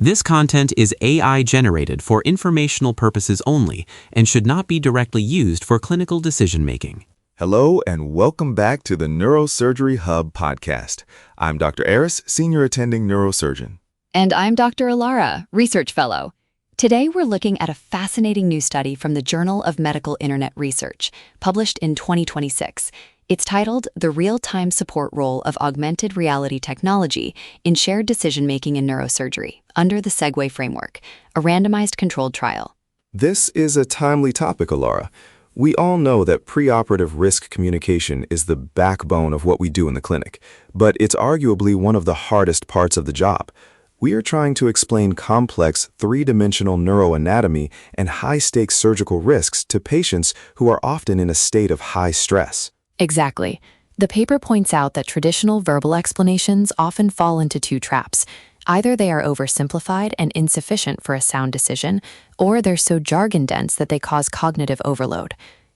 This content is AI generated for informational purposes only and should not be directly used for clinical decision-making. Hello and welcome back to the Neurosurgery Hub Podcast. I'm Dr. Aris, Senior Attending Neurosurgeon. And I'm Dr. Elara, Research Fellow. Today we're looking at a fascinating new study from the Journal of Medical Internet Research, published in 2026. It's titled The Real-Time Support Role of Augmented Reality Technology in Shared Decision-Making in Neurosurgery, under the SEGUE framework, a randomized controlled trial. This is a timely topic, Elara. We all know that preoperative risk communication is the backbone of what we do in the clinic, but it's arguably one of the hardest parts of the job. We are trying to explain complex, three-dimensional neuroanatomy and high-stakes surgical risks to patients who are often in a state of high stress. Exactly. The paper points out that traditional verbal explanations often fall into two traps. Either they are oversimplified and insufficient for a sound decision, or they're so jargon-dense that they cause cognitive overload.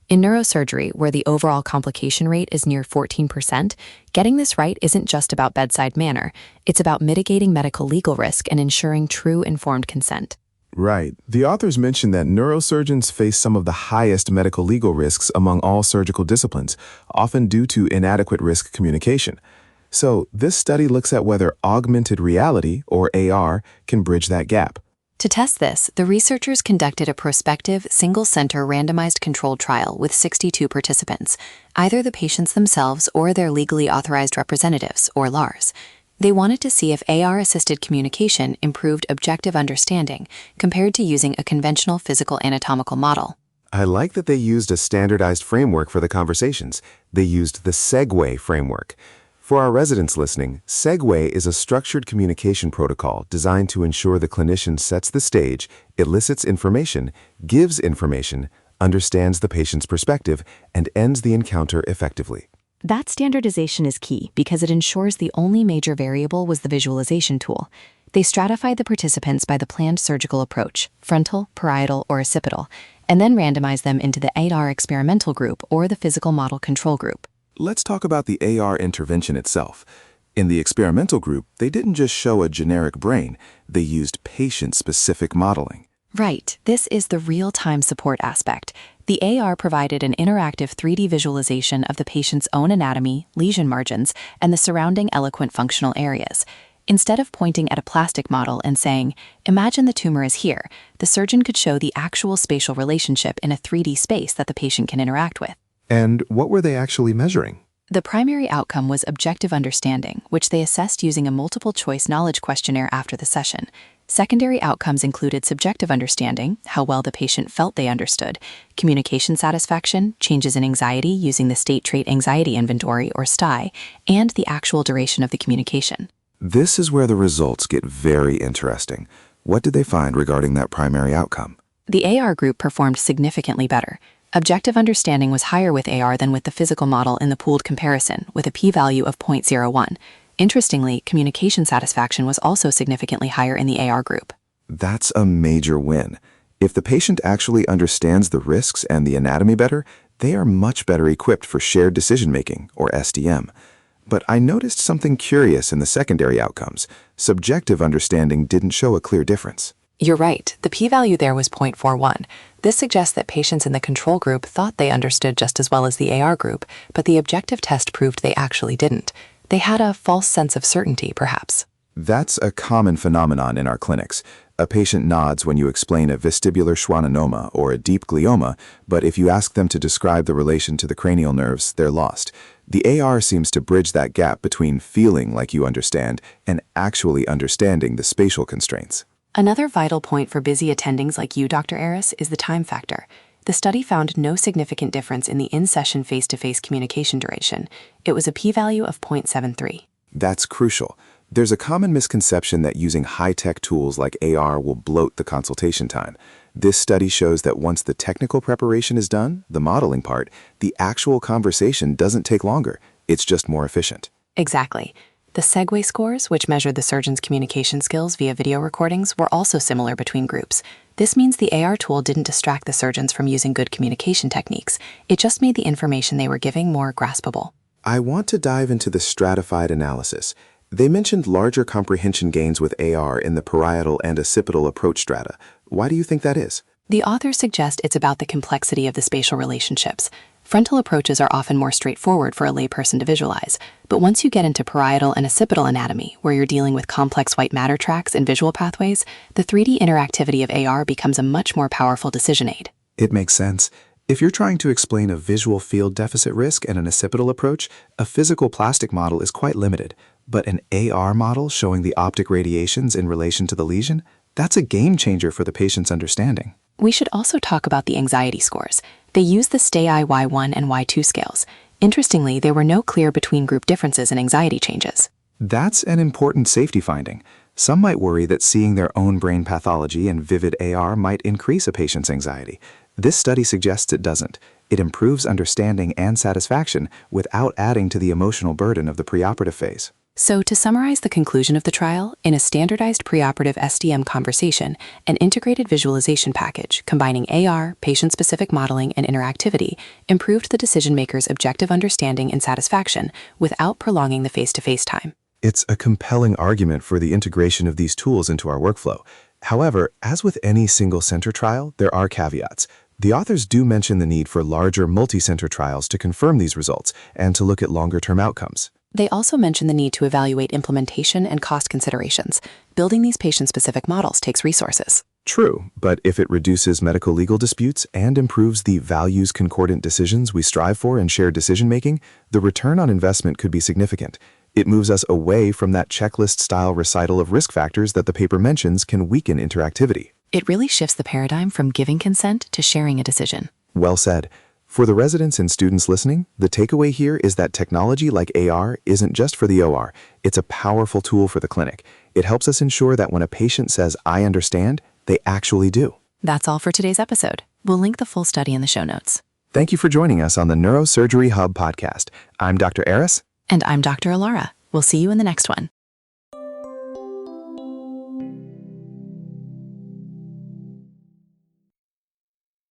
In neurosurgery, where the overall complication rate is near 14%, getting this right isn't just about bedside manner. It's about mitigating medical legal risk and ensuring true informed consent. Right. The authors mention that neurosurgeons face some of the highest medical legal risks among all surgical disciplines, often due to inadequate risk communication. So, this study looks at whether augmented reality, or AR, can bridge that gap. To test this, the researchers conducted a prospective, single-center randomized controlled trial with 62 participants, either the patients themselves or their legally authorized representatives, or LARs. They wanted to see if AR-assisted communication improved objective understanding compared to using a conventional physical anatomical model. I like that they used a standardized framework for the conversations. They used the SEGUE framework. For our residents listening, SEGUE is a structured communication protocol designed to ensure the clinician sets the stage, elicits information, gives information, understands the patient's perspective, and ends the encounter effectively. That standardization is key because it ensures the only major variable was the visualization tool. They stratified the participants by the planned surgical approach, frontal, parietal, or occipital, and then randomized them into the AR experimental group or the physical model control group. Let's talk about the AR intervention itself. In the experimental group, they didn't just show a generic brain, they used patient-specific modeling. Right, this is the real-time support aspect. The AR provided an interactive 3D visualization of the patient's own anatomy, lesion margins, and the surrounding eloquent functional areas. Instead of pointing at a plastic model and saying, "Imagine the tumor is here," the surgeon could show the actual spatial relationship in a 3D space that the patient can interact with. And what were they actually measuring? The primary outcome was objective understanding, which they assessed using a multiple-choice knowledge questionnaire after the session. Secondary outcomes included subjective understanding, how well the patient felt they understood, communication satisfaction, changes in anxiety using the State Trait Anxiety Inventory, or STI, and the actual duration of the communication. This is where the results get very interesting. What did they find regarding that primary outcome? The AR group performed significantly better. Objective understanding was higher with AR than with the physical model in the pooled comparison, with a p-value of 0.01. Interestingly, communication satisfaction was also significantly higher in the AR group. That's a major win. If the patient actually understands the risks and the anatomy better, they are much better equipped for shared decision-making, or SDM. But I noticed something curious in the secondary outcomes. Subjective understanding didn't show a clear difference. You're right. The p-value there was 0.41. This suggests that patients in the control group thought they understood just as well as the AR group, but the objective test proved they actually didn't. They had a false sense of certainty, perhaps. That's a common phenomenon in our clinics. A patient nods when you explain a vestibular schwannoma or a deep glioma, but if you ask them to describe the relation to the cranial nerves, they're lost. The AR seems to bridge that gap between feeling like you understand and actually understanding the spatial constraints. Another vital point for busy attendings like you, Dr. Aris, is the time factor. The study found no significant difference in the in-session face-to-face communication duration. It was a p-value of 0.73. That's crucial. There's a common misconception that using high-tech tools like AR will bloat the consultation time. This study shows that once the technical preparation is done, the modeling part, the actual conversation doesn't take longer. It's just more efficient. Exactly. The SEGUE scores, which measured the surgeon's communication skills via video recordings, were also similar between groups. This means the AR tool didn't distract the surgeons from using good communication techniques. It just made the information they were giving more graspable. I want to dive into the stratified analysis. They mentioned larger comprehension gains with AR in the parietal and occipital approach strata. Why do you think that is? The authors suggest it's about the complexity of the spatial relationships. Frontal approaches are often more straightforward for a layperson to visualize, but once you get into parietal and occipital anatomy, where you're dealing with complex white matter tracks and visual pathways, the 3D interactivity of AR becomes a much more powerful decision aid. It makes sense. If you're trying to explain a visual field deficit risk and an occipital approach, a physical plastic model is quite limited. But an AR model showing the optic radiations in relation to the lesion, that's a game changer for the patient's understanding. We should also talk about the anxiety scores. They use the STAI Y1 and Y2 scales. Interestingly, there were no clear between-group differences in anxiety changes. That's an important safety finding. Some might worry that seeing their own brain pathology in vivid AR might increase a patient's anxiety. This study suggests it doesn't. It improves understanding and satisfaction without adding to the emotional burden of the preoperative phase. So to summarize the conclusion of the trial, in a standardized preoperative SDM conversation, an integrated visualization package combining AR, patient-specific modeling, and interactivity improved the decision-maker's objective understanding and satisfaction without prolonging the face-to-face time. It's a compelling argument for the integration of these tools into our workflow. However, as with any single-center trial, there are caveats. The authors do mention the need for larger multi-center trials to confirm these results and to look at longer-term outcomes. They also mention the need to evaluate implementation and cost considerations. Building these patient-specific models takes resources. True, but if it reduces medical legal disputes and improves the values-concordant decisions we strive for in shared decision-making, the return on investment could be significant. It moves us away from that checklist-style recital of risk factors that the paper mentions can weaken interactivity. It really shifts the paradigm from giving consent to sharing a decision. Well said. For the residents and students listening, the takeaway here is that technology like AR isn't just for the OR. It's a powerful tool for the clinic. It helps us ensure that when a patient says, "I understand," they actually do. That's all for today's episode. We'll link the full study in the show notes. Thank you for joining us on the Neurosurgery Hub Podcast. I'm Dr. Aris. And I'm Dr. Elara. We'll see you in the next one.